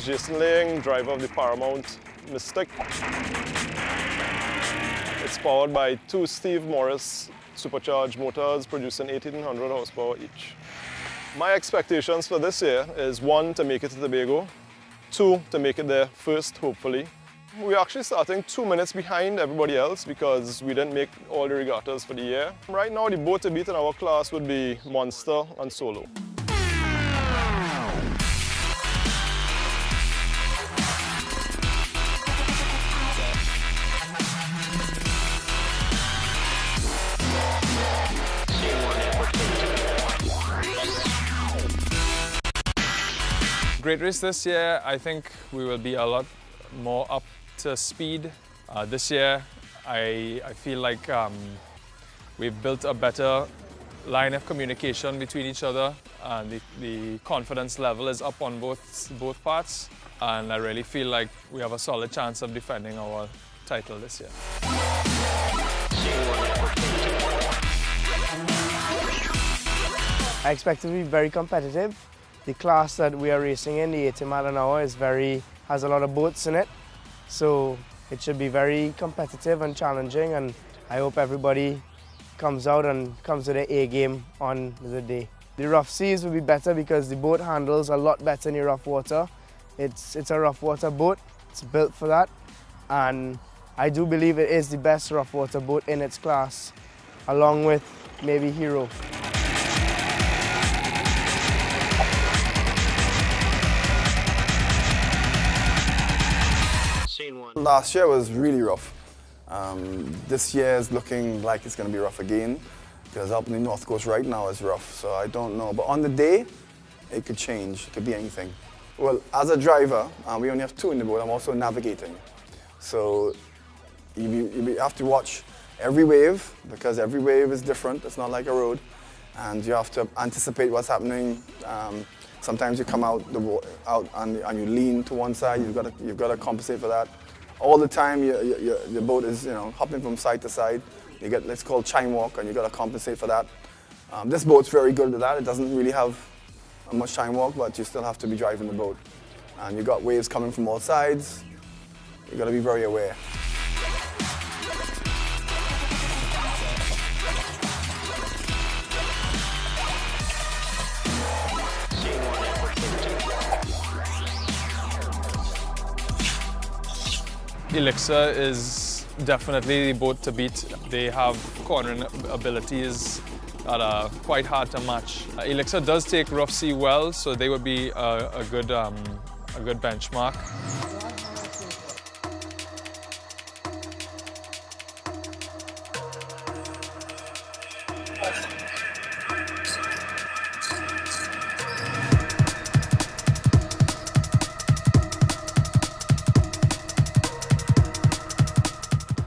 Jason Lang, driver of the Paramount Mystic. It's powered by two Steve Morris supercharged motors producing 1800 horsepower each. My expectations for this year is 1, to make it to Tobago, 2, to make it there first, hopefully. We're actually starting 2 minutes behind everybody else because we didn't make all the regattas for the year. Right now, the boat to beat in our class would be Monster and Solo. Great race this year. I think we will be a lot more up to speed. This year, I feel like we've built a better line of communication between each other, and the confidence level is up on both parts, and I really feel like we have a solid chance of defending our title this year. I expect to be very competitive. The class that we are racing in, the 80 mile an hour, has a lot of boats in it. So it should be very competitive and challenging, and I hope everybody comes out and comes to their A game on the day. The rough seas will be better because the boat handles a lot better in the rough water. It's a rough water boat, it's built for that, and I do believe it is the best rough water boat in its class, along with maybe Hero. Last year was really rough. This year is looking like it's going to be rough again, because up in the North Coast right now is rough, so I don't know. But on the day, it could change, it could be anything. Well, as a driver, we only have 2 in the boat, I'm also navigating. So you have to watch every wave, because every wave is different, it's not like a road. And you have to anticipate what's happening. Sometimes you come out and you lean to one side, you've got to compensate for that. All the time the boat is hopping from side to side. You get, let's call chime walk, and you've got to compensate for that. This boat's very good at that. It doesn't really have much chime walk, but you still have to be driving the boat. And you've got waves coming from all sides. You've got to be very aware. Elixir is definitely the boat to beat. They have cornering abilities that are quite hard to match. Elixir does take rough sea well, so they would be a good benchmark.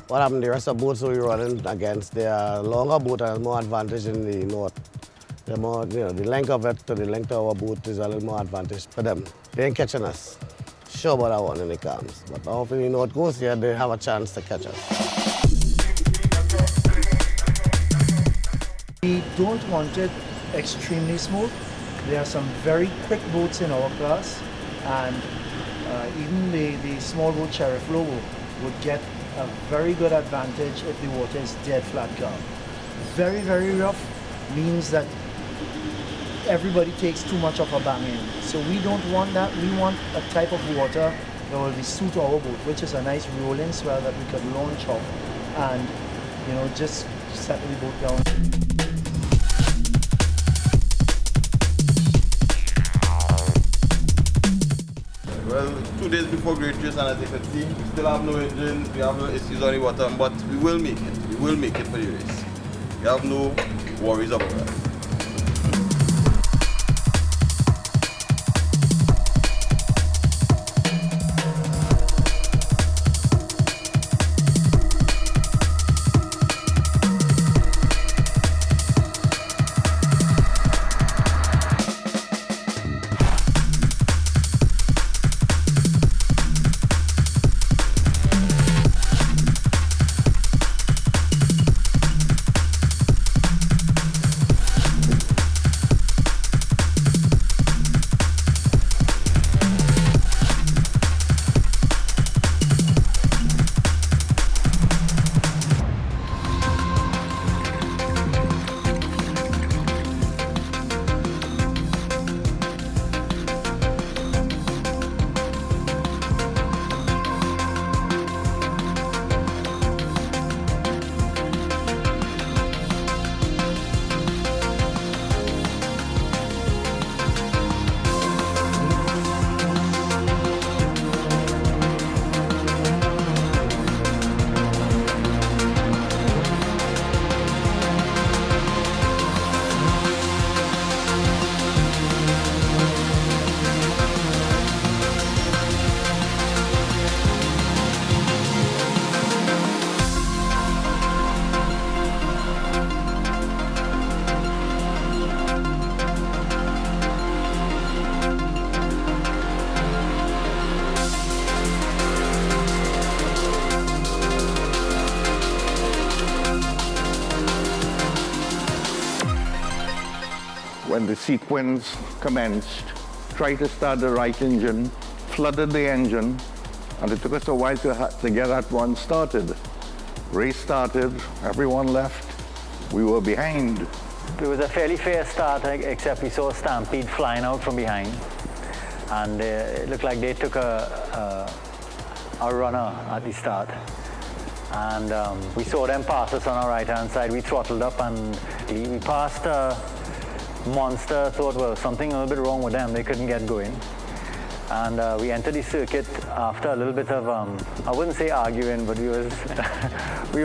What happened, the rest of the boats we're running against, they are longer boat and more advantage in the north. They're more, the length of it to the length of our boat is a little more advantage for them. They ain't catching us. Sure about that one in the calms. But off in the north coast here, they have a chance to catch us. We don't want it extremely smooth. There are some very quick boats in our class, and even the small boat Sheriff Lobo would get a very good advantage if the water is dead flat calm. Very, very rough means that everybody takes too much of a bang in. So we don't want that. We want a type of water that will be suit our boat, which is a nice rolling swell that we could launch off and just settle the boat down. Well, 2 days before Great Race, and as you can see, we still have no engines, we have no issues on the water, but we will make it. We will make it for the race. We have no worries about that. when the sequence commenced, tried to start the right engine, flooded the engine, and it took us a while to get that one started. Race started, everyone left, we were behind. It was a fairly fair start, except we saw Stampede flying out from behind. And it looked like they took a runner at the start. And we saw them pass us on our right-hand side. We throttled up and we passed Monster. Thought, well, something a little bit wrong with them. They couldn't get going. And we entered the circuit after a little bit of, I wouldn't say arguing, but we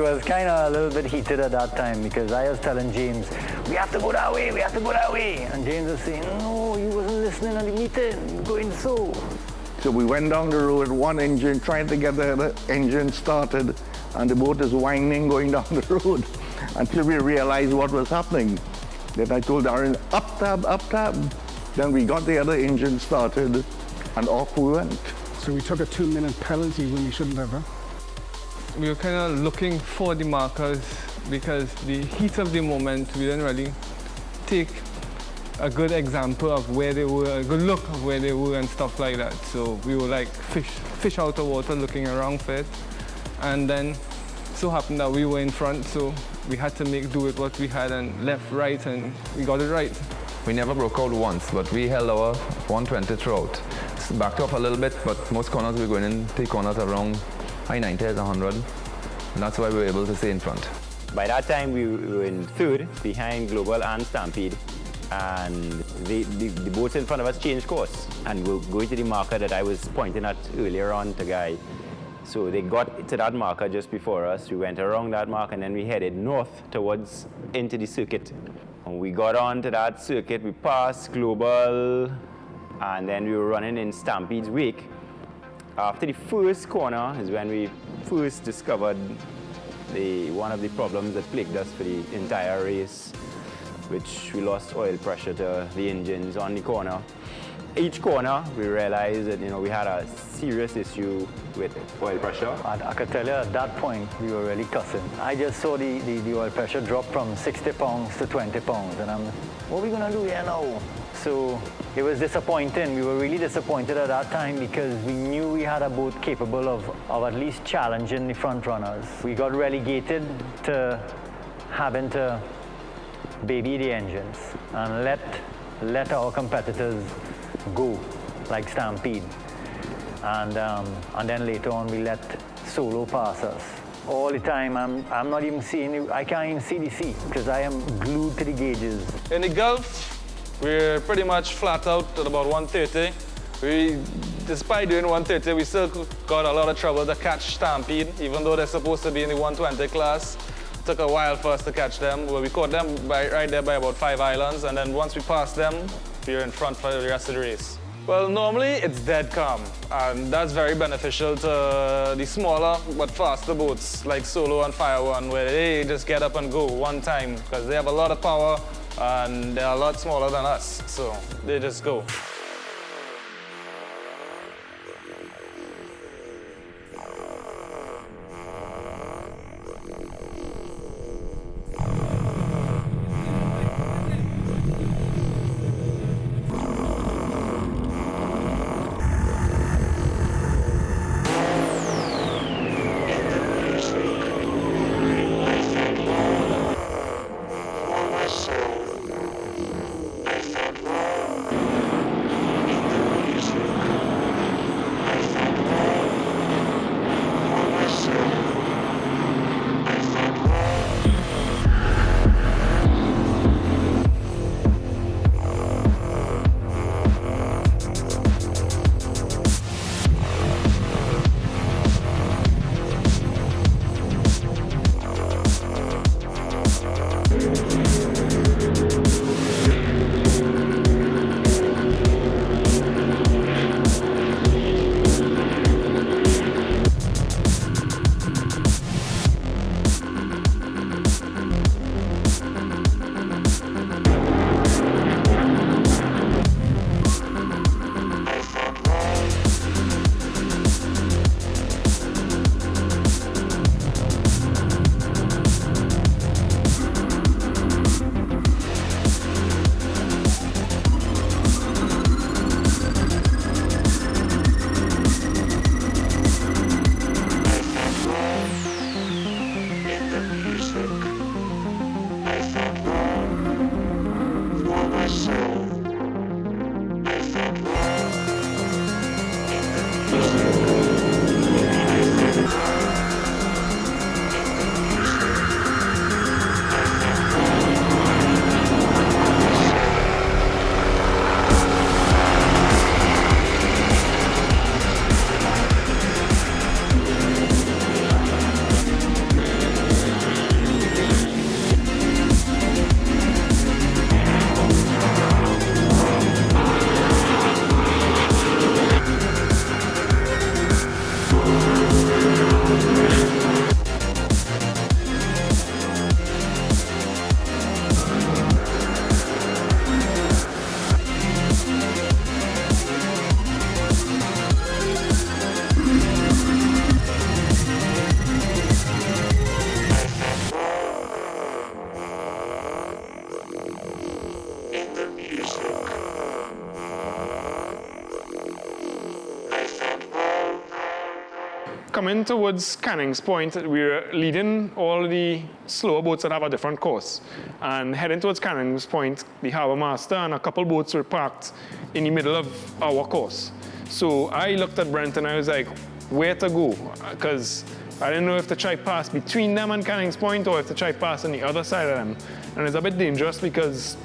was kind of a little bit heated at that time, because I was telling James, we have to go that way, we have to go that way. And James was saying, no, you wasn't listening at the meeting, you're going so. So we went down the road, one engine, trying to get the other engine started, and the boat is whining going down the road until we realized what was happening. Then I told Darren, up tab, up tab. Then we got the other engine started, and off we went. So we took a 2-minute penalty when we shouldn't have. Huh? We were kind of looking for the markers, because the heat of the moment, we didn't really take a good example of where they were, a good look of where they were and stuff like that. So we were like fish out of water looking around for it. And then so happened that we were in front, so we had to make do with what we had, and left, right, and we got it right. We never broke out once, but we held our 120 throughout. Backed off a little bit, but most corners we were going in, take corners around high 90s, 100. And that's why we were able to stay in front. By that time, we were in third, behind Global and Stampede. And the boats in front of us changed course. And we're going to the marker that I was pointing at earlier on to Guy. So they got to that marker just before us. We went around that mark, and then we headed north towards into the circuit. When we got onto that circuit, we passed Global, and then we were running in Stampede's wake. After the first corner is when we first discovered one of the problems that plagued us for the entire race, which we lost oil pressure to the engines on the corner. Each corner, we realized that we had a serious issue with oil pressure. I could tell you at that point, we were really cussing. I just saw the oil pressure drop from 60 pounds to 20 pounds, and I'm, what are we gonna do here now? So it was disappointing. We were really disappointed at that time, because we knew we had a boat capable of at least challenging the front runners. We got relegated to having to baby the engines and let our competitors go, like Stampede. And then later on we let Solo pass us. All the time, I'm not even seeing, I can't even see the sea, because I am glued to the gauges. In the Gulf, we're pretty much flat out at about 130. Despite doing 130, we still got a lot of trouble to catch Stampede, even though they're supposed to be in the 120 class. It took a while for us to catch them. Well, we caught them right there by about 5 islands, and then once we passed them, we were in front for the rest of the race. Well, normally it's dead calm, and that's very beneficial to the smaller but faster boats like Solo and Fire One, where they just get up and go one time, because they have a lot of power and they're a lot smaller than us, so they just go. Coming towards Canning's Point, we're leading all the slower boats that have a different course. And heading towards Canning's Point, the harbour master and a couple boats were parked in the middle of our course. So I looked at Brent and I was like, where to go? Because I didn't know if to try pass between them and Canning's Point or if to try pass on the other side of them. And it's a bit dangerous because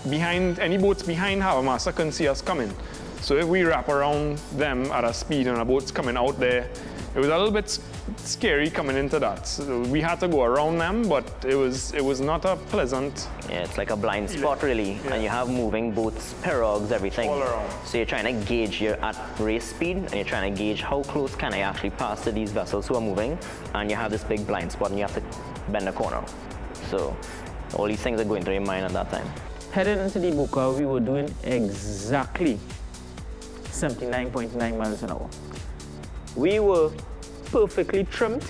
any boats behind harbour master couldn't see us coming. So if we wrap around them at a speed and a boat's coming out there, it was a little bit scary coming into that. So we had to go around them, but it was not a pleasant. Yeah, it's like a blind spot really, and you have moving boats, pirogues, everything. All around. So you're trying to gauge, you're at race speed, and you're trying to gauge how close can I actually pass to these vessels who are moving, and you have this big blind spot and you have to bend the corner. So all these things are going through your mind at that time. Heading into the Boca, we were doing exactly 79.9 miles an hour. We were perfectly trimmed.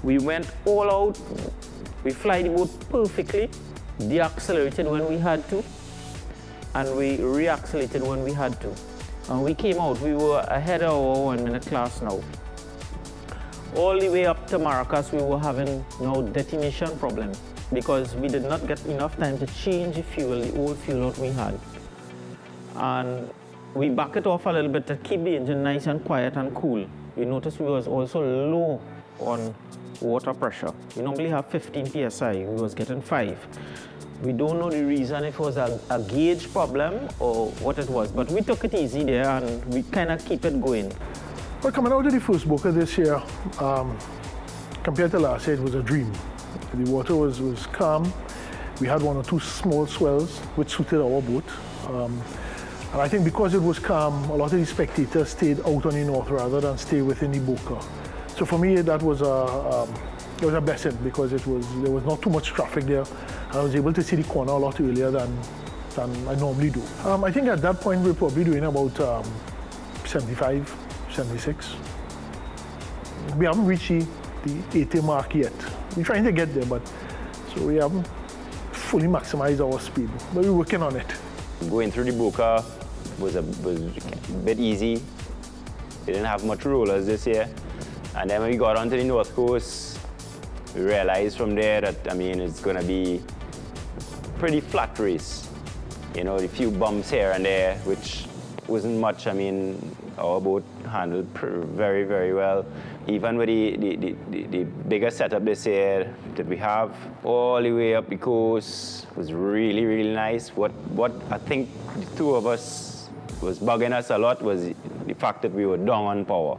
We went all out. We fly the boat perfectly, deaccelerated when we had to, and we reaccelerated when we had to. And we came out, we were ahead of our 1 minute class now. All the way up to Maracas, we were having no detonation problem because we did not get enough time to change the fuel, the old fuel that we had. And we back it off a little bit to keep the engine nice and quiet and cool. We noticed we was also low on water pressure. We normally have 15 psi, we was getting 5. We don't know the reason if it was a gauge problem or what it was, but we took it easy there and we kind of keep it going. Well, coming out of the first Boca this year, compared to last year, it was a dream. The water was calm. We had 1 or 2 small swells, which suited our boat. And I think because it was calm, a lot of the spectators stayed out on the north rather than stay within the Boca. So for me, that was it was a blessing because there was not too much traffic there. And I was able to see the corner a lot earlier than I normally do. I think at that point, we're probably doing about 75, 76. We haven't reached the 80 mark yet. We're trying to get there, but so we haven't fully maximized our speed, but we're working on it. Going through the Boca was a bit easy. We didn't have much rollers this year. And then when we got onto the North Coast, we realized from there that, it's going to be a pretty flat race. You know, a few bumps here and there, which wasn't much. Our boat handled very, very well. Even with the bigger setup this year that we have, all the way up the coast was really, really nice. What I think the two of us was bugging us a lot was the fact that we were down on power.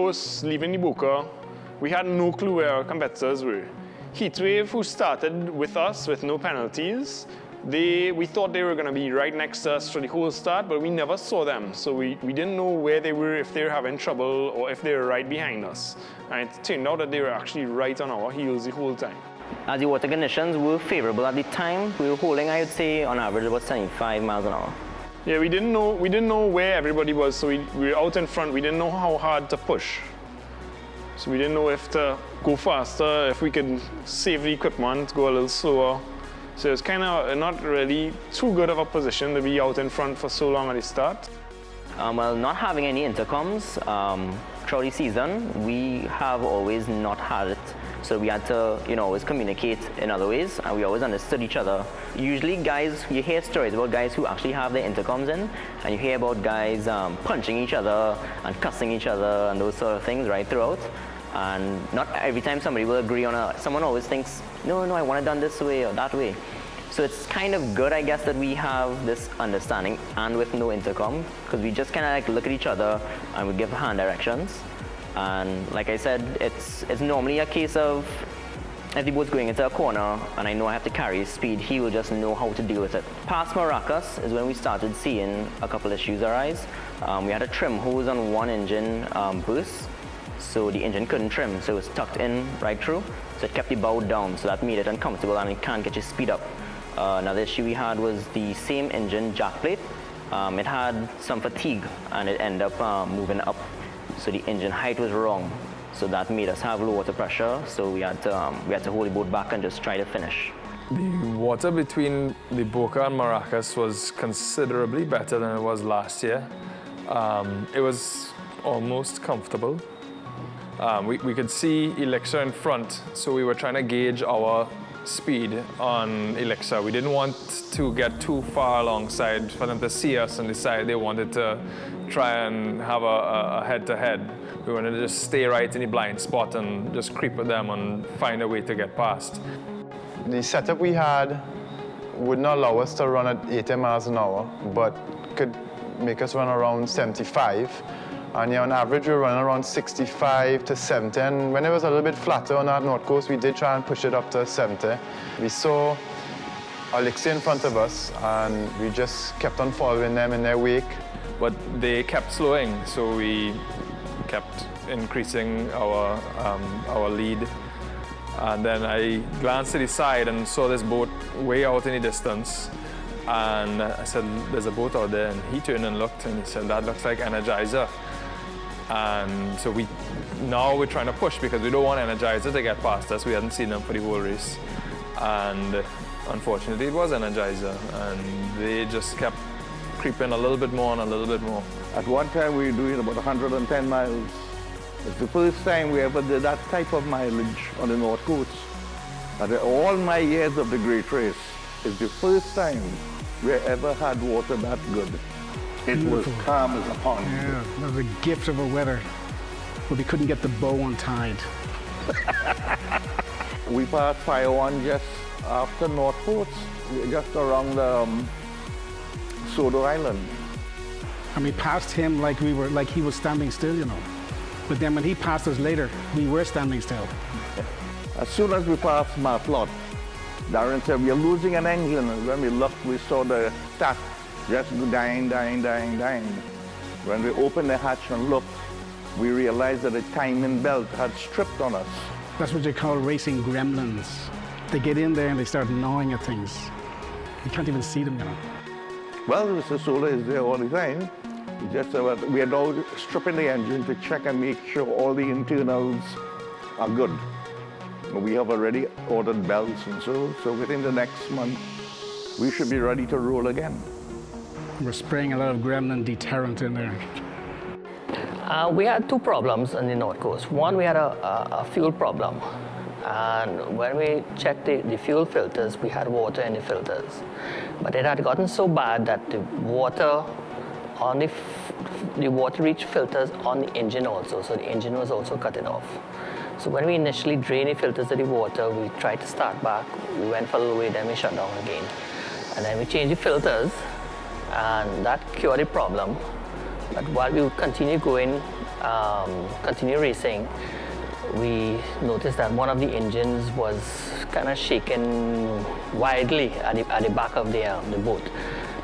course, leaving the Boca, we had no clue where our competitors were. Heatwave, who started with us with no penalties, we thought they were going to be right next to us for the whole start, but we never saw them. So we didn't know where they were, if they were having trouble, or if they were right behind us. And it turned out that they were actually right on our heels the whole time. As the water conditions were favorable at the time, we were holding, I would say, on average about 75 miles an hour. Yeah, we didn't know where everybody was, so we were out in front. We didn't know how hard to push. So we didn't know if to go faster, if we could save the equipment, go a little slower. So it was kind of not really too good of a position to be out in front for so long at the start. Well, not having any intercoms throughout the season, we have always not had it. So we had to, always communicate in other ways, and we always understood each other. Usually guys, you hear stories about guys who actually have their intercoms in, and you hear about guys punching each other and cussing each other and those sort of things right throughout. And not every time somebody will agree on someone always thinks, no, I want it done this way or that way. So it's kind of good, I guess, that we have this understanding and with no intercom, because we just kind of like look at each other and we give hand directions. And like I said, it's normally a case of if the boat's going into a corner and I know I have to carry speed, he will just know how to deal with it. Past Maracas is when we started seeing a couple issues arise. We had a trim hose on one engine burst, so the engine couldn't trim, so it was tucked in right through, so it kept the bow down, so that made it uncomfortable and it can't get your speed up. Another issue we had was the same engine jack plate. It had some fatigue and it ended up moving up, so the engine height was wrong, so that made us have low water pressure, so we had to hold the boat back and just try to finish. The water between the Boca and Maracas was considerably better than it was last year. It was almost comfortable. We could see Elixir in front, so we were trying to gauge our speed on Elixir. We didn't want to get too far alongside for them to see us and decide they wanted to try and have a head-to-head. We wanted to just stay right in the blind spot and just creep with them and find a way to get past. The setup we had would not allow us to run at 80 miles an hour, but could make us run around 75. And on average, we were running around 65 to 70. And when it was a little bit flatter on that north coast, we did try and push it up to 70. We saw Elixir in front of us, and we just kept on following them in their wake. But they kept slowing, so we kept increasing our lead. And then I glanced to the side and saw this boat way out in the distance. And I said, there's a boat out there. And he turned and looked, and he said, that looks like Energizer. And so now we're trying to push because we don't want Energizer to get past us. We hadn't seen them for the whole race. And unfortunately, it was Energizer. And they just kept creeping a little bit more and a little bit more. At one time, we were doing about 110 miles. It's the first time we ever did that type of mileage on the North Coast. And in all my years of the Great Race, it's the first time we ever had water that good. It was calm as a pond. Yeah, it was a gift of a weather, but we couldn't get the bow untied. We passed Fire One just after North Coast, just around Sodo Island. And we passed him like he was standing still, But then when he passed us later, we were standing still. As soon as we passed Marplot, Darren said, we're losing an engine. And when we looked, we saw the stack just dying. When we opened the hatch and looked, we realized that the timing belt had stripped on us. That's what they call racing gremlins. They get in there and they start gnawing at things. You can't even see them, Well, Mr. Solar is there all the time. We are now stripping the engine to check and make sure all the internals are good. We have already ordered belts and so within the next month, we should be ready to roll again. We're spraying a lot of gremlin deterrent in there. We had two problems on the North Coast. One, we had a fuel problem. And when we checked the fuel filters, we had water in the filters. But it had gotten so bad that the water on the water reached filters on the engine also, so the engine was also cutting off. So when we initially drained the filters of the water, we tried to start back. We went for a little way, then we shut down again. And then we changed the filters, and that cured the problem. But while we would continue going, continue racing, we noticed that one of the engines was kind of shaking wildly at the back of the boat.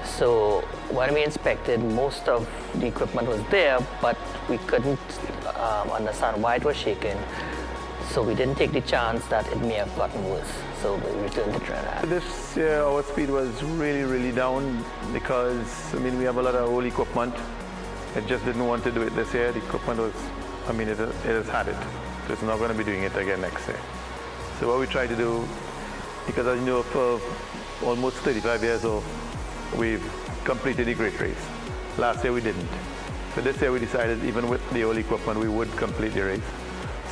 So when we inspected, most of the equipment was there, but we couldn't understand why it was shaking. So we didn't take the chance that it may have gotten worse. So we returned to Trinidad. This year our speed was really down because, we have a lot of old equipment. It just didn't want to do it this year. The equipment was, it has had it. So it's not going to be doing it again next year. So what we try to do, because as you know, for almost 35 years we've completed the Great Race. Last year we didn't. So this year we decided, even with the old equipment, we would complete the race.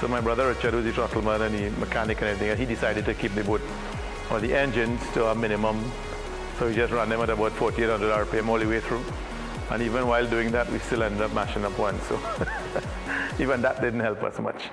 So my brother Richard, who's the throttleman and the mechanic and everything, he decided to keep the boat or the engines to a minimum. So we just ran them at about 4,800 RPM all the way through. And even while doing that, we still ended up mashing up one. So even that didn't help us much.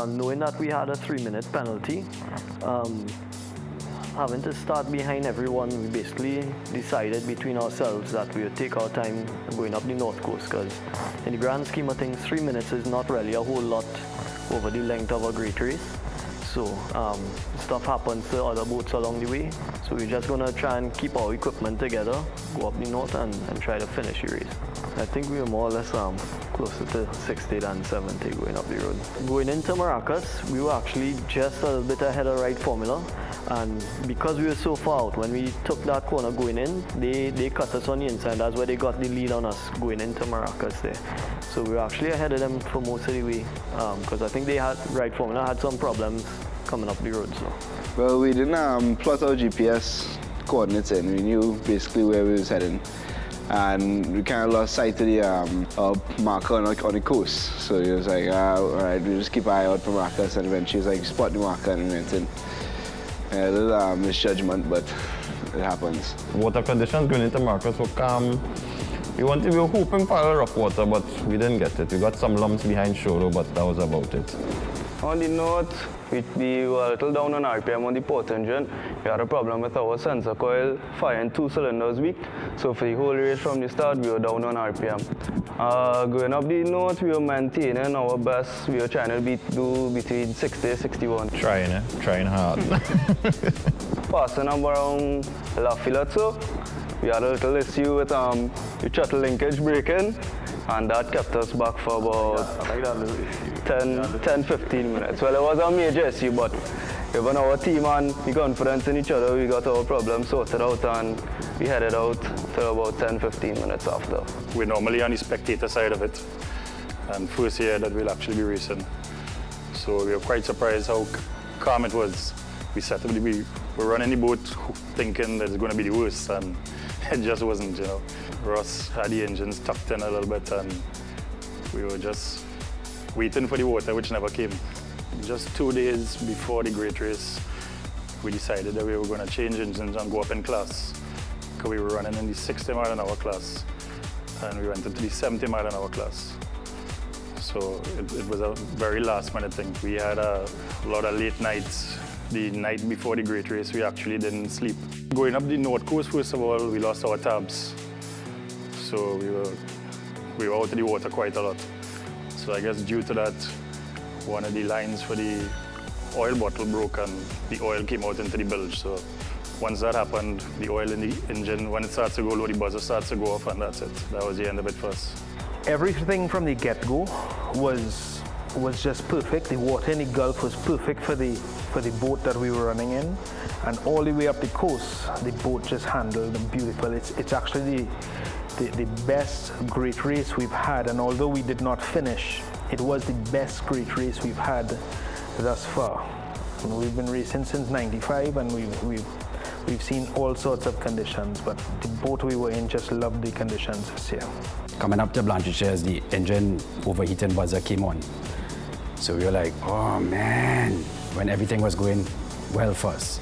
Knowing that we had a 3-minute penalty, having to start behind everyone, we basically decided between ourselves that we would take our time going up the North Coast, because in the grand scheme of things, 3 minutes is not really a whole lot over the length of a great race. So stuff happens to other boats along the way. So we're just going to try and keep our equipment together, go up the north and try to finish the race. I think we were more or less closer to 60 than 70 going up the road. Going into Maracas, we were actually just a little bit ahead of Right Formula. And because we were so far out, when we took that corner going in, they cut us on the inside. That's where they got the lead on us going into Maracas there. So we were actually ahead of them for most of the way, because I think Right Formula had some problems coming up the road. So. Well, we didn't plot our GPS coordinates in. We knew basically where we was heading. And we kind of lost sight of the marker on the coast. So it was like, all right, we just keep an eye out for markers, and eventually it was like, spot the marker, and we went in. A little misjudgment, but it happens. Water conditions going into Maracas were calm. We were hoping for a rough water, but we didn't get it. We got some lumps behind Shoro, but that was about it. On the note, we were a little down on RPM on the port engine. We had a problem with our sensor coil firing 2 cylinders weak. So for the whole race from the start, we were down on RPM. Going up the note, we were maintaining our best. We were trying to do between 60 and 61. Trying hard. Passing up around Lafayette, so we had a little issue with the throttle linkage breaking. And that kept us back for about 10-15 minutes. Well, it was a major issue, but given our team and the confidence in each other, we got our problem sorted out and we headed out to about 10-15 minutes after. We're normally on the spectator side of it, and first year that we'll actually be racing. So we were quite surprised how calm it was. We were running the boat thinking that it's going to be the worst, and it just wasn't, you know. Ross had the engines tucked in a little bit and we were just waiting for the water, which never came. Just 2 days before the great race, we decided that we were going to change engines and go up in class, because we were running in the 60 mile an hour class and we went into the 70 mile an hour class. So it was a very last minute thing. We had a lot of late nights. The night before the great race, we actually didn't sleep. Going up the North Coast, first of all, we lost our tabs. So we were out of the water quite a lot. So I guess due to that, one of the lines for the oil bottle broke and the oil came out into the bilge. So once that happened, the oil in the engine, when it starts to go low, the buzzer starts to go off, and that's it. That was the end of it for us. Everything from the get-go was just perfect. The water in the Gulf was perfect for the boat that we were running in, and all the way up the coast, the boat just handled them beautiful. It's actually the best great race we've had, and although we did not finish, it was the best great race we've had thus far. And we've been racing since '95, and we've seen all sorts of conditions, but the boat we were in just loved the conditions this year. Coming up to Blanchisseuse, the engine overheating buzzer came on. So we were like, oh man, when everything was going well for us.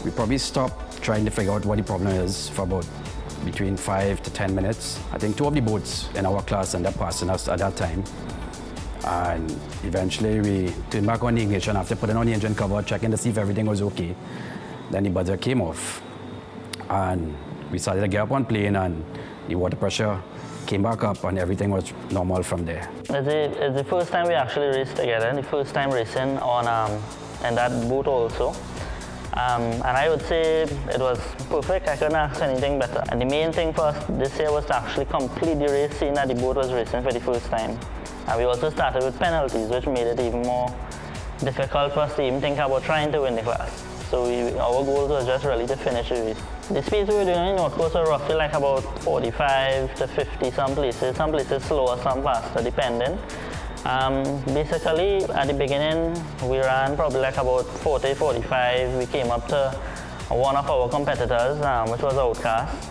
We probably stopped trying to figure out what the problem is for about between 5 to 10 minutes. I think 2 of the boats in our class ended up passing us at that time. And eventually we turned back on the ignition after putting on the engine cover, checking to see if everything was okay. Then the buzzer came off. And we started to get up on plane and the water pressure came back up and everything was normal from there. It's the first time we actually raced together, the first time racing on in that boat also. And I would say it was perfect. I couldn't ask anything better. And the main thing for us this year was to actually complete the race, seeing that the boat was racing for the first time. And we also started with penalties, which made it even more difficult for us to even think about trying to win the class. So our goal was just really to finish the race. The speeds we were doing in North Coast were roughly like about 45 to 50 some places slower, some faster, depending. Basically, at the beginning, we ran probably like about 40, 45. We came up to one of our competitors, which was Outcast.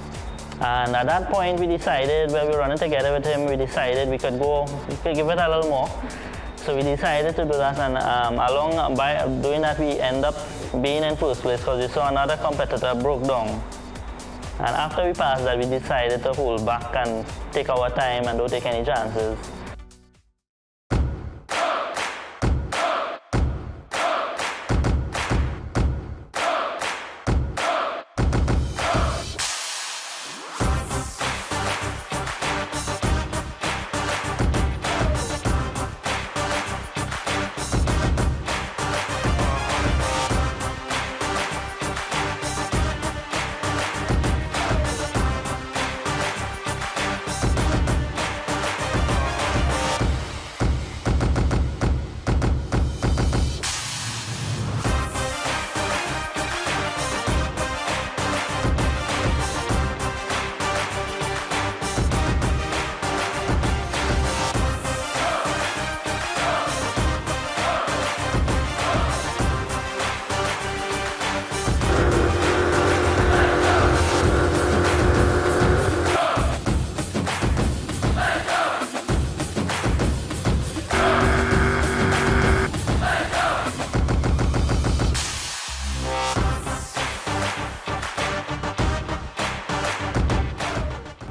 And at that point, we decided, when we were running together with him, we decided we could give it a little more. So we decided to do that, and by doing that, we end up being in first place because we saw another competitor broke down. And after we passed that, we decided to hold back and take our time and don't take any chances.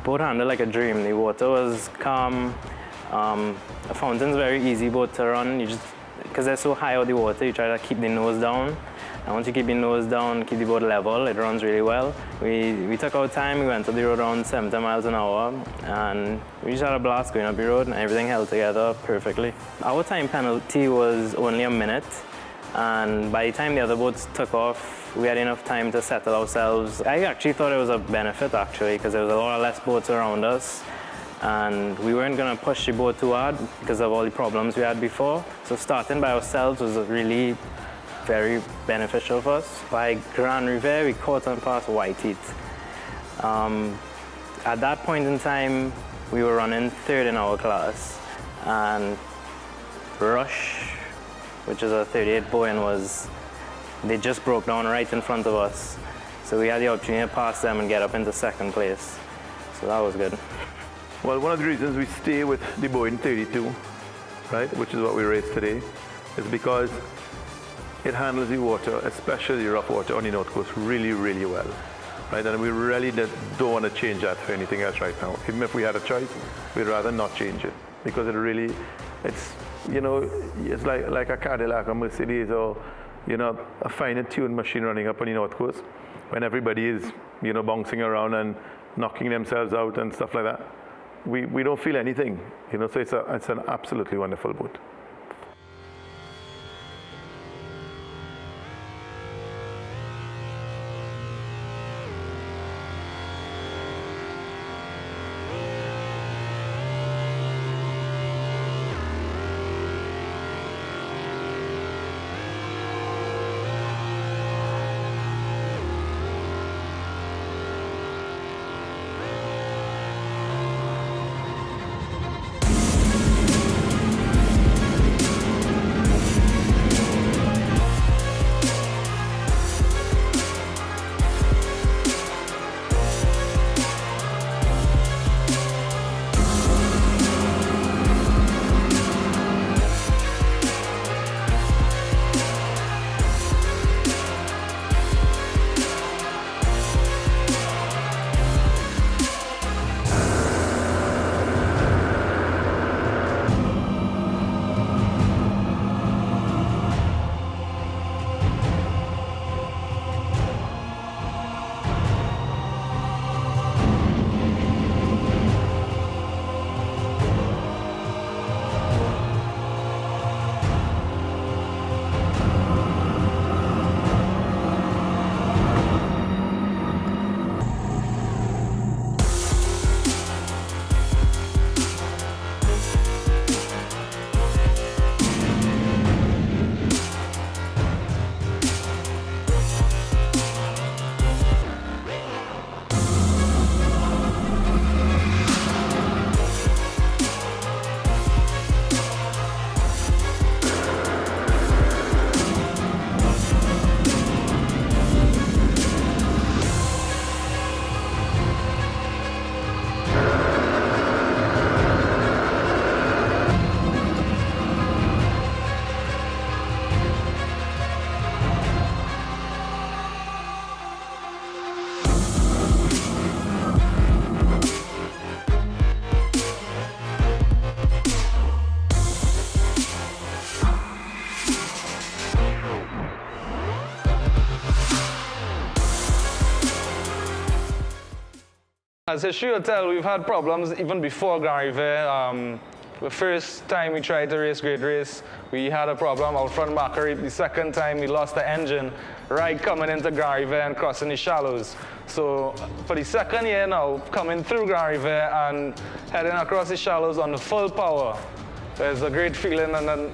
Boat handled like a dream. The water was calm. The fountain's very easy boat to run. You just because they're so high out the water, you try to keep the nose down. And once you keep your nose down, keep the boat level, it runs really well. We took our time, we went up the road around 70 miles an hour, and we just had a blast going up the road, and everything held together perfectly. Our time penalty was only a minute, and by the time the other boats took off, we had enough time to settle ourselves. I actually thought it was a benefit, actually, because there was a lot less boats around us, and we weren't going to push the boat too hard because of all the problems we had before. So starting by ourselves was really very beneficial for us. By Grand Riviere, we caught and passed Whiteheat. At that point in time, we were running third in our class, and Rush, which is a 38 Boeing, they just broke down right in front of us. So we had the opportunity to pass them and get up into second place. So that was good. Well, one of the reasons we stay with the Boeing 32, right, which is what we raced today, is because it handles the water, especially the rough water on the North Coast, really, really well, right? And we really don't want to change that for anything else right now. Even if we had a choice, we'd rather not change it, because it's it's like a Cadillac, a Mercedes, or a finer tuned machine running up on the North Coast, when everybody is bouncing around and knocking themselves out and stuff like that. We don't feel anything, so it's an absolutely wonderful boat. As history will tell, we've had problems even before Grand Riviere. The first time we tried to race Great Race, we had a problem out front Macquarie. The second time, we lost the engine right coming into Grand Riviere and crossing the shallows. So for the second year now, coming through Grand Riviere and heading across the shallows on the full power, there's a great feeling and an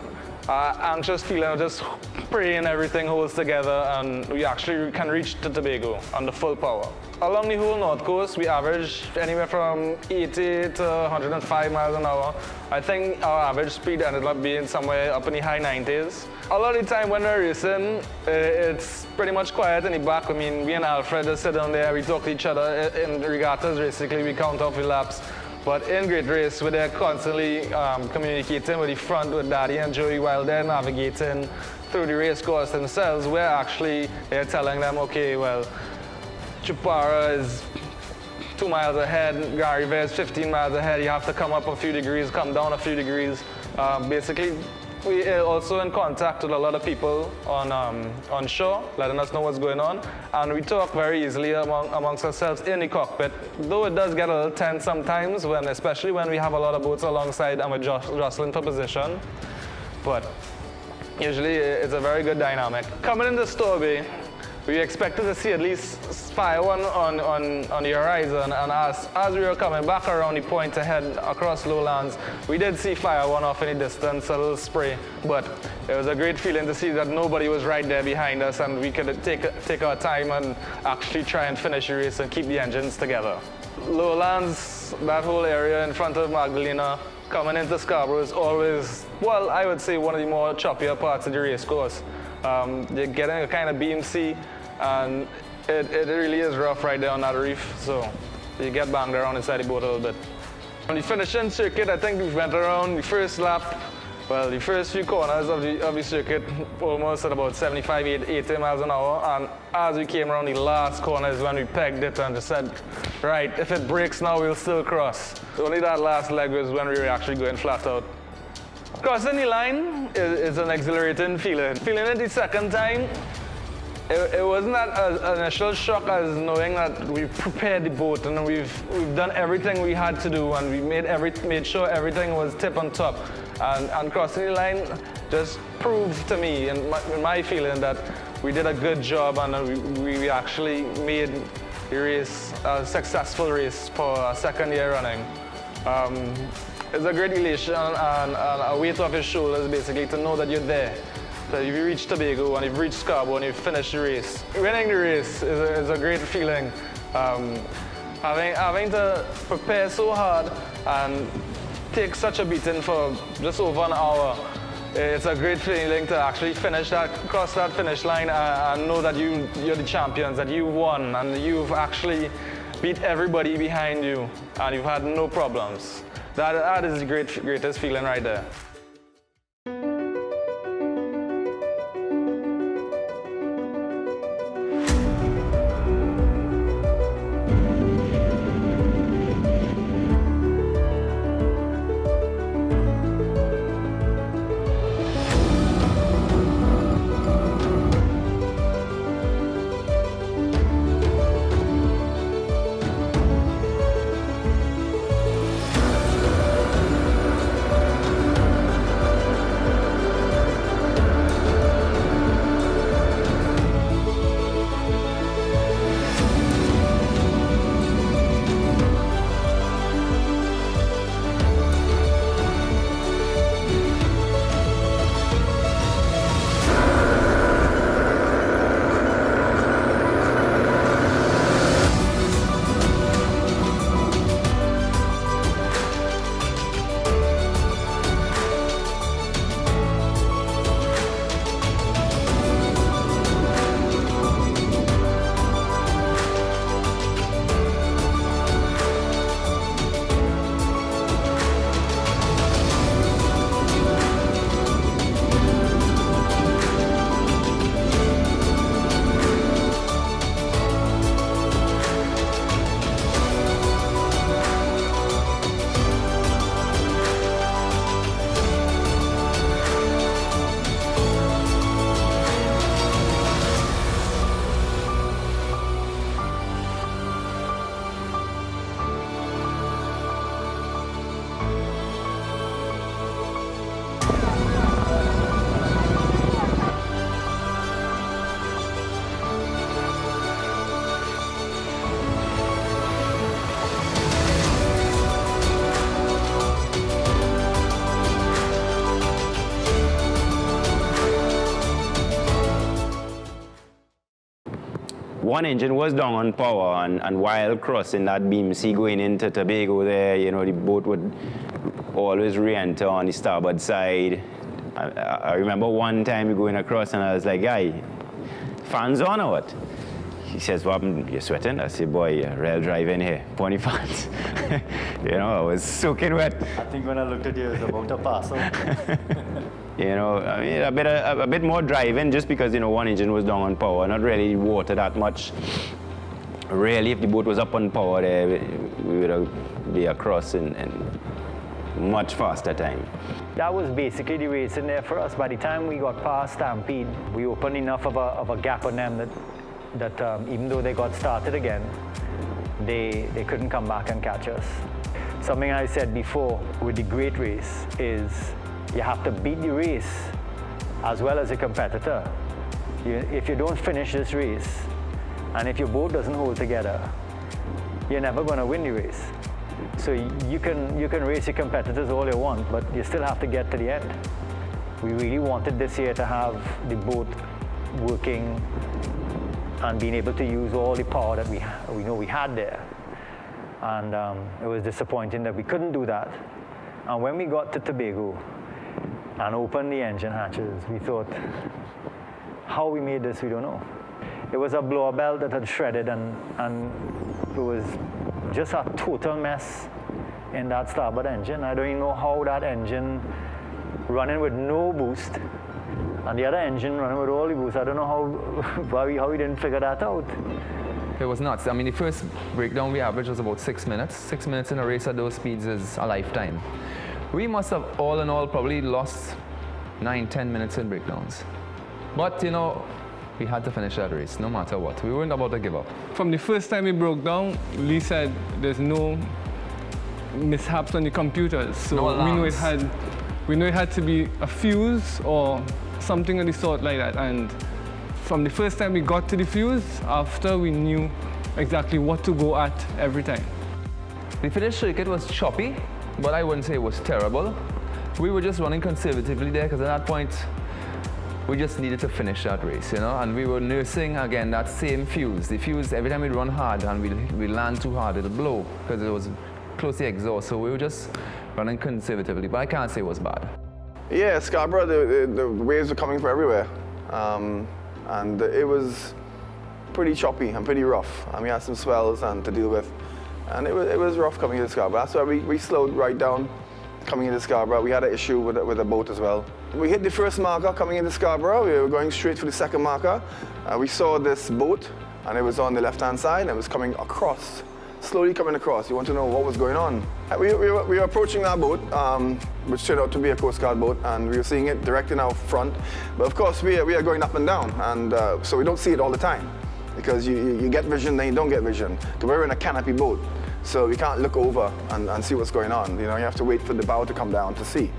anxious feeling of just praying everything holds together and we actually can reach to Tobago on the full power. Along the whole North Coast, we average anywhere from 80 to 105 miles an hour. I think our average speed ended up being somewhere up in the high 90s. A lot of the time when we're racing, it's pretty much quiet in the back. I mean, me and Alfred just sit down there, we talk to each other. In regattas, basically, we count off the laps. But in Great Race, we're there constantly communicating with the front, with Daddy and Joey, while they're navigating through the race course themselves. We're actually telling them, okay, well, Chupara is 2 miles ahead, Grand Riviere is 15 miles ahead. You have to come up a few degrees, come down a few degrees. Basically, we are also in contact with a lot of people on shore, letting us know what's going on. And we talk very easily amongst ourselves in the cockpit, though it does get a little tense sometimes, especially when we have a lot of boats alongside and we're jostling for position. But usually it's a very good dynamic. Coming into Store Bay, we expected to see at least Fire One on the horizon, and as we were coming back around the point to head across lowlands, we did see Fire One off in the distance, a little spray, but it was a great feeling to see that nobody was right there behind us and we could take our time and actually try and finish the race and keep the engines together. Lowlands, that whole area in front of Magdalena, coming into Scarborough is always, well, I would say one of the more choppier parts of the race course. You're getting a kind of BMC, and it really is rough right there on that reef, so you get banged around inside the boat a little bit. On the finishing circuit, I think we went around the first lap, well, the first few corners of the circuit almost at about 75, 80 miles an hour, and as we came around the last corner is when we pegged it and just said, right, if it breaks now, we'll still cross. Only that last leg was when we were actually going flat out. Crossing the line is an exhilarating feeling. Feeling it the second time, it wasn't that initial shock as knowing that we've prepared the boat and we've done everything we had to do, and we made sure everything was tip on top. And crossing the line just proved to me, in my feeling, that we did a good job and we actually made the race a successful race for a second year running. It's a great elation and a weight off your shoulders, basically, to know that you're there. That if you reach Tobago and you've reached Scarborough and you've finished the race. Winning the race is a great feeling. Having to prepare so hard and take such a beating for just over an hour, it's a great feeling to actually cross that finish line and know that you're the champions, that you won and you've actually beat everybody behind you and you've had no problems. That is the greatest feeling right there. One engine was down on power, and while crossing that BMC going into Tobago there, you know, the boat would always re-enter on the starboard side. I remember one time we going across and I was like, guy, fans on or what? He says, what happened? You're sweating? I said, boy, you're real driving here. Pony fans. You know, I was soaking wet. I think when I looked at you, it was about to pass. You know, I mean, a bit more driving just because, you know, one engine was down on power, not really water that much. Really, if the boat was up on power there, we would be across in much faster time. That was basically the race in there for us. By the time we got past Stampede, we opened enough of a gap on them that even though they got started again, they couldn't come back and catch us. Something I said before with the great race is you have to beat the race as well as a competitor. If you don't finish this race, and if your boat doesn't hold together, you're never going to win the race. So you can race your competitors all you want, but you still have to get to the end. We really wanted this year to have the boat working and being able to use all the power that we know we had there. And it was disappointing that we couldn't do that. And when we got to Tobago and opened the engine hatches, we thought, how we made this, we don't know. It was a blower belt that had shredded, and it was just a total mess in that starboard engine. I don't even know how that engine running with no boost and the other engine running with all the boost. I don't know how we didn't figure that out. It was nuts. I mean, the first breakdown we averaged was about 6 minutes. 6 minutes in a race at those speeds is a lifetime. We must have, all in all, probably lost 9-10 minutes in breakdowns. But, you know, we had to finish that race, no matter what. We weren't about to give up. From the first time we broke down, Lee said there's no mishaps on the computers. So no alarms. we know it had to be a fuse or something of the sort like that. And from the first time we got to the fuse, after we knew exactly what to go at every time. The finish circuit was choppy, but I wouldn't say it was terrible. We were just running conservatively there because at that point, we just needed to finish that race, you know, and we were nursing, again, that same fuse. The fuse, every time we run hard and we land too hard, it'll blow because it was close to the exhaust. So we were just running conservatively, but I can't say it was bad. Yeah, Scarborough, the waves were coming from everywhere. And it was pretty choppy and pretty rough. And we had some swells to deal with. And it was rough coming into Scarborough. That's why we slowed right down coming into Scarborough. We had an issue with the boat as well. We hit the first marker coming into Scarborough. We were going straight for the second marker. We saw this boat, and it was on the left-hand side, and it was coming across, slowly coming across. You want to know what was going on. We were approaching that boat, which turned out to be a Coast Guard boat, and we were seeing it direct in our front. But of course, we are going up and down, and so we don't see it all the time, because you get vision, then you don't get vision. Because we're in a canopy boat, so we can't look over and see what's going on. You know, you have to wait for the bow to come down to see.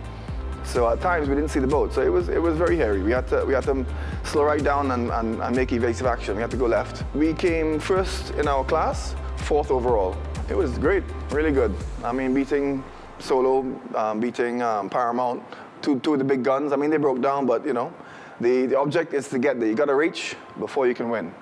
So at times we didn't see the boat, so it was very hairy. We had to slow right down and make evasive action. We had to go left. We came first in our class, 4th overall. It was great, really good. I mean, beating Solo, beating Paramount, two of the big guns. I mean, they broke down, but you know, the object is to get there. You got to reach before you can win.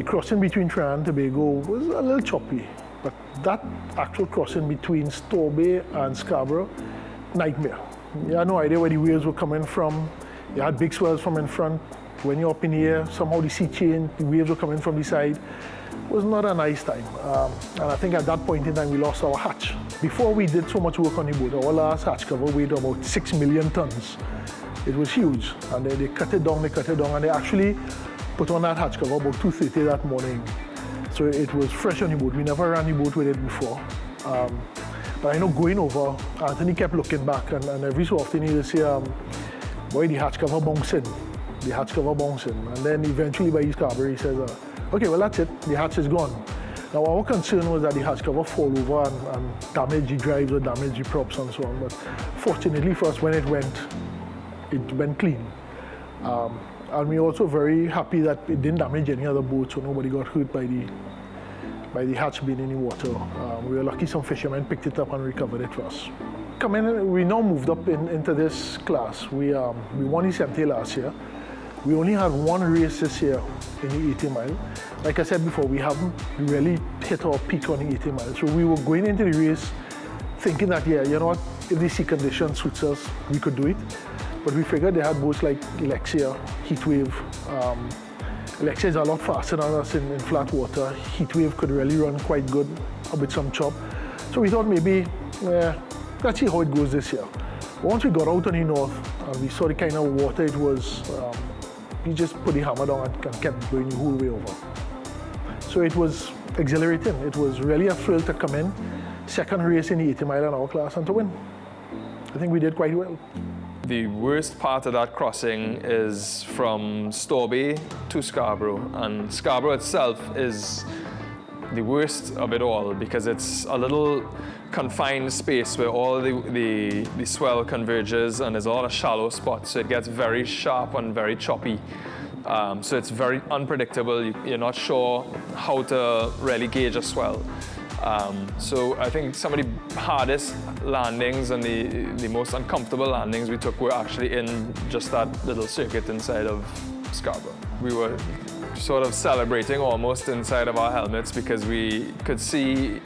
crossing between Trinidad and Tobago was a little choppy, but that actual crossing between Storby and Scarborough, nightmare. You had no idea where the waves were coming from. You had big swells from in front. When you're up in the air, somehow the sea changed, the waves were coming from the side. It was not a nice time. And I think at that point in time, we lost our hatch. Before we did so much work on the boat, our last hatch cover weighed about 6 million tons. It was huge. And they cut it down, and they actually put on that hatch cover about 2:30 that morning. So it was fresh on the boat. We never ran the boat with it before. But I know going over, Anthony kept looking back, and every so often he'd say, boy, the hatch cover bouncing. The hatch cover bouncing. And then eventually by his Scarborough, he says, okay, well that's it, the hatch is gone. Now our concern was that the hatch cover fall over and damage the drives or damage the props and so on. But fortunately for us, when it went clean. And we're also very happy that it didn't damage any other boat, so nobody got hurt by the hatch being in the water. We were lucky some fishermen picked it up and recovered it for us. We now moved up into this class. We won the 70 last year. We only had one race this year in the 80 mile. Like I said before, we haven't really hit our peak on the 80 mile. So we were going into the race thinking that, yeah, you know what, if the sea condition suits us, we could do it. But we figured they had boats like Alexia, Heatwave. Alexia is a lot faster than us in flat water. Heatwave could really run quite good with some chop. So we thought maybe, let's see how it goes this year. Once we got out on the north and we saw the kind of water it was, we just put the hammer down and kept going the whole way over. So it was exhilarating. It was really a thrill to come in, second race in the 80 mile in our class and to win. I think we did quite well. The worst part of that crossing is from Storby to Scarborough, and Scarborough itself is the worst of it all because it's a little confined space where all the swell converges and there's a lot of shallow spots, so it gets very sharp and very choppy. So it's very unpredictable. You're not sure how to really gauge a swell. So I think some of the hardest landings and the most uncomfortable landings we took were actually in just that little circuit inside of Scarborough. We were sort of celebrating almost inside of our helmets because we could see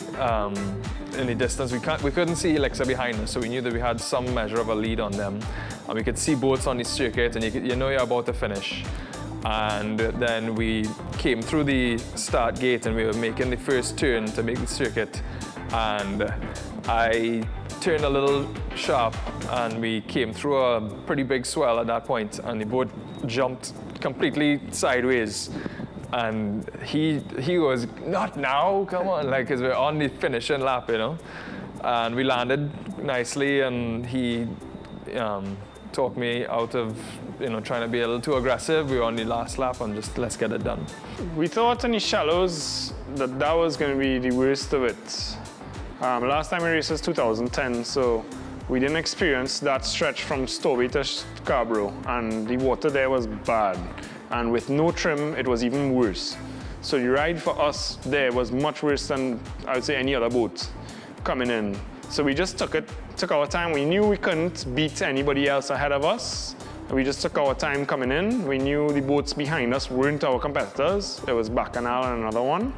in the distance. We couldn't see Alexa behind us, so we knew that we had some measure of a lead on them. And we could see boats on the circuit, and you know you're about to finish. And then we came through the start gate and we were making the first turn to make the circuit. And I turned a little sharp and we came through a pretty big swell at that point, and the boat jumped completely sideways. And he was, not now, come on, like, because we're on the finishing lap, you know. And we landed nicely, and he talked me out of, trying to be a little too aggressive. We were on the last lap and just let's get it done. We thought in the shallows that was going to be the worst of it. Last time we raced was 2010, so we didn't experience that stretch from Storby to Scarborough, and the water there was bad. And with no trim, it was even worse. So the ride for us there was much worse than, I would say, any other boat coming in. So we just took our time. We knew we couldn't beat anybody else ahead of us. We just took our time coming in. We knew the boats behind us weren't our competitors. It was Bacchanal and another one.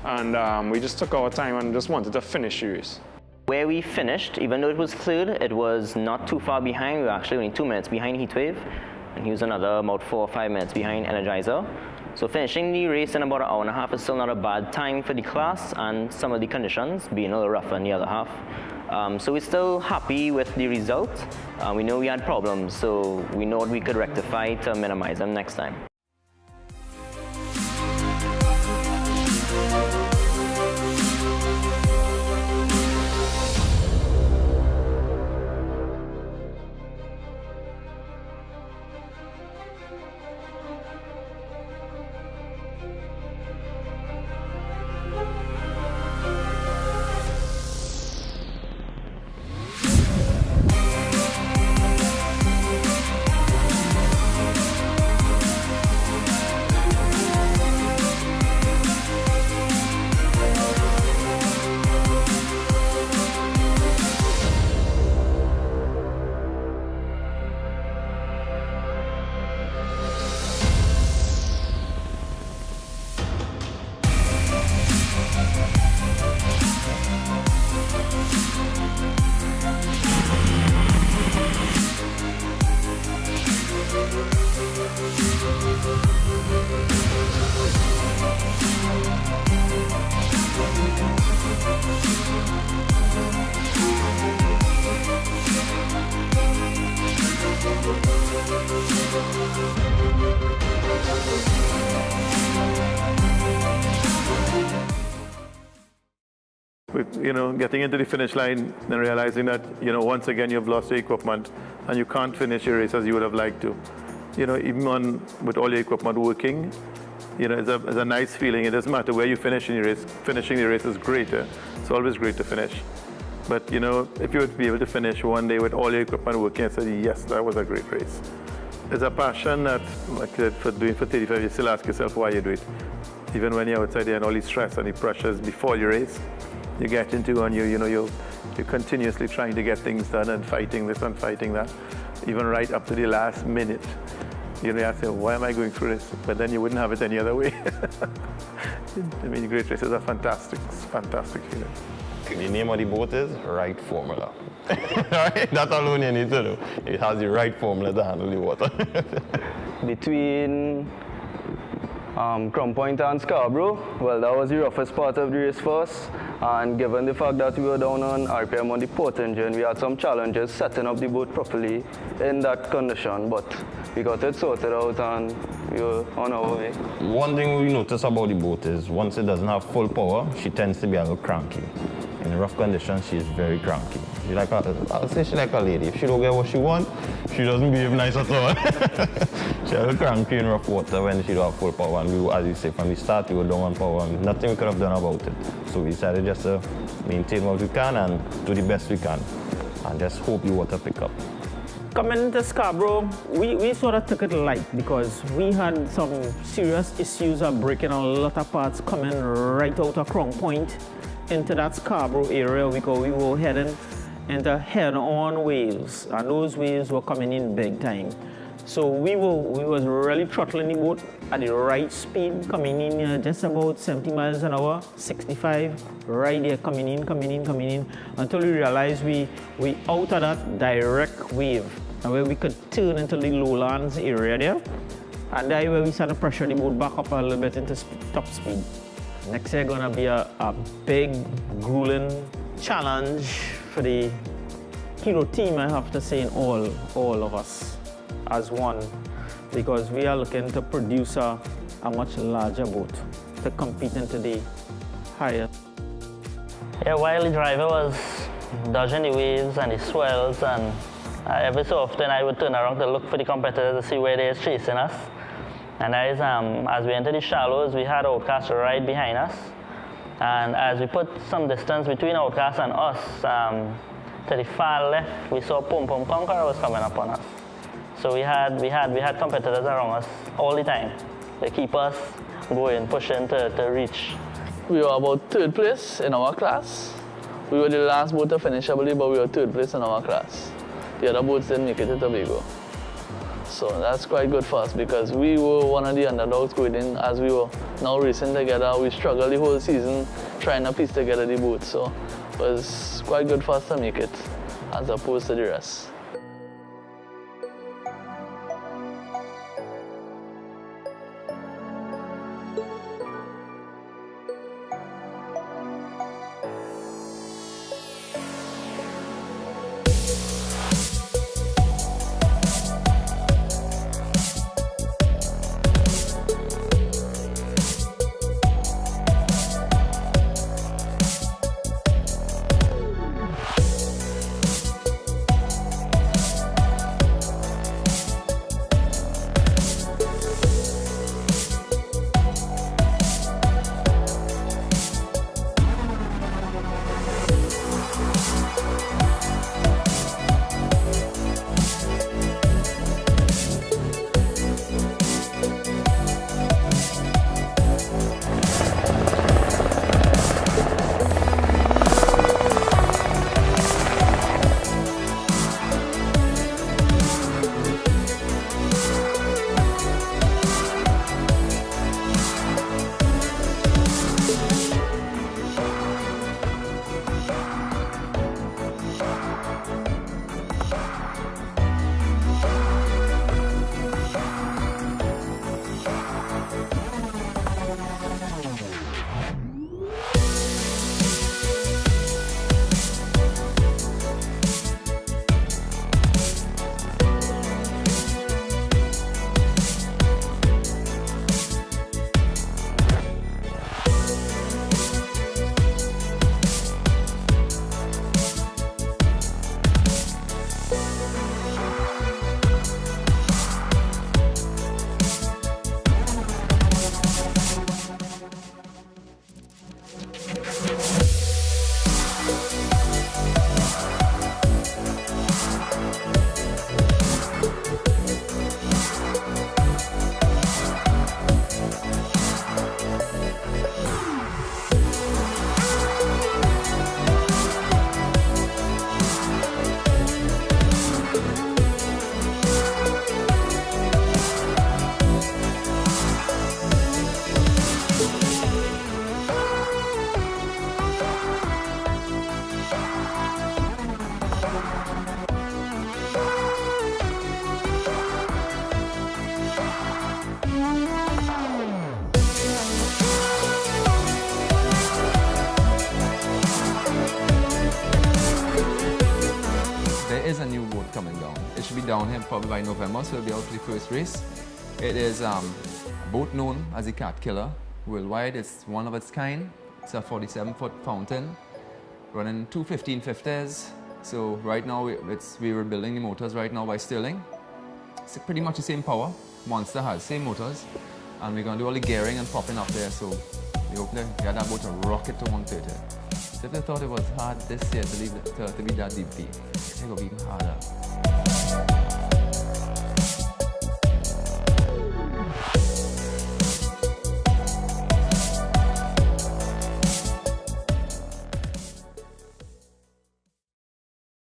And we just took our time and just wanted to finish the race. Where we finished, even though it was third, it was not too far behind. We were actually only 2 minutes behind Heatwave, and he was another about 4 or 5 minutes behind Energizer. So finishing the race in about an hour and a half is still not a bad time for the class, and some of the conditions being a little rougher in the other half. So we're still happy with the result. We know we had problems, so we know what we could rectify to minimize them next time. with, getting into the finish line and realizing that, once again you've lost your equipment and you can't finish your race as you would have liked to. Even with all your equipment working, it's a nice feeling. It doesn't matter where you finish in your race. Finishing the race is greater. It's always great to finish. But, if you would be able to finish one day with all your equipment working, I said, yes, that was a great race. It's a passion that, like I said, for doing for 35, you still ask yourself why you do it. Even when you're outside there and all the stress and the pressures before your race, you get into and you're continuously trying to get things done and fighting this and fighting that, even right up to the last minute. You have to say, why am I going through this? But then you wouldn't have it any other way. I mean, great races are fantastic feeling. The name of the boat is Right Formula. Right? That alone you need to know. It has the right formula to handle the water. Between Crown Point and Scarborough, well, that was the roughest part of the race for us. And given the fact that we were down on RPM on the port engine, we had some challenges setting up the boat properly in that condition. But we got it sorted out and we were on our way. One thing we notice about the boat is once it doesn't have full power, she tends to be a little cranky. In rough conditions, she's very cranky. I'll say she's like a lady. If she don't get what she wants, she doesn't behave nice at all. She's a little cranky in rough water when she don't have full power. And we, as you say, from the start, we were down on power and nothing we could have done about it. So we decided just to maintain what we can and do the best we can and just hope the water pick up. Coming into Scarborough, we sort of took it light because we had some serious issues of breaking a lot of parts coming right out of Crown Point into that Scarborough area because we were heading into head-on waves, and those waves were coming in big time. So we was really throttling the boat at the right speed, coming in just about 70 miles an hour, 65, right there, coming in, until we realized we out of that direct wave, and where we could turn into the lowlands area there, and that's where we started to pressure the boat back up a little bit into top speed. Next year gonna be a big, grueling challenge for the Hero team, I have to say, in all of us as one, because we are looking to produce a much larger boat to compete into the higher. Yeah, while the driver was dodging the waves and the swells, and every so often I would turn around to look for the competitors to see where they're chasing us. And as we entered the shallows, we had Outcast right behind us. And as we put some distance between Outcast and us, to the far left, we saw Pum Pum Conqueror was coming up on us. So we had competitors around us all the time. They keep us going, pushing to reach. We were about 3rd place in our class. We were the last boat to finish, I believe, but we were 3rd place in our class. The other boats didn't make it to Tobago. So that's quite good for us because we were one of the underdogs going in as we were now racing together. We struggled the whole season trying to piece together the boat. So it was quite good for us to make it as opposed to the rest. and probably by November, so we'll be out for the first race. It is a boat known as the Cat Killer worldwide. It's one of its kind. It's a 47-foot fountain running two 1550s. So right now we were building the motors right now by Sterling. It's pretty much the same power Monster has, same motors, and we're going to do all the gearing and popping up there. So we hope to get that boat to rocket to 130. So if they thought it was hard this year to be that deep, it's going to be even harder.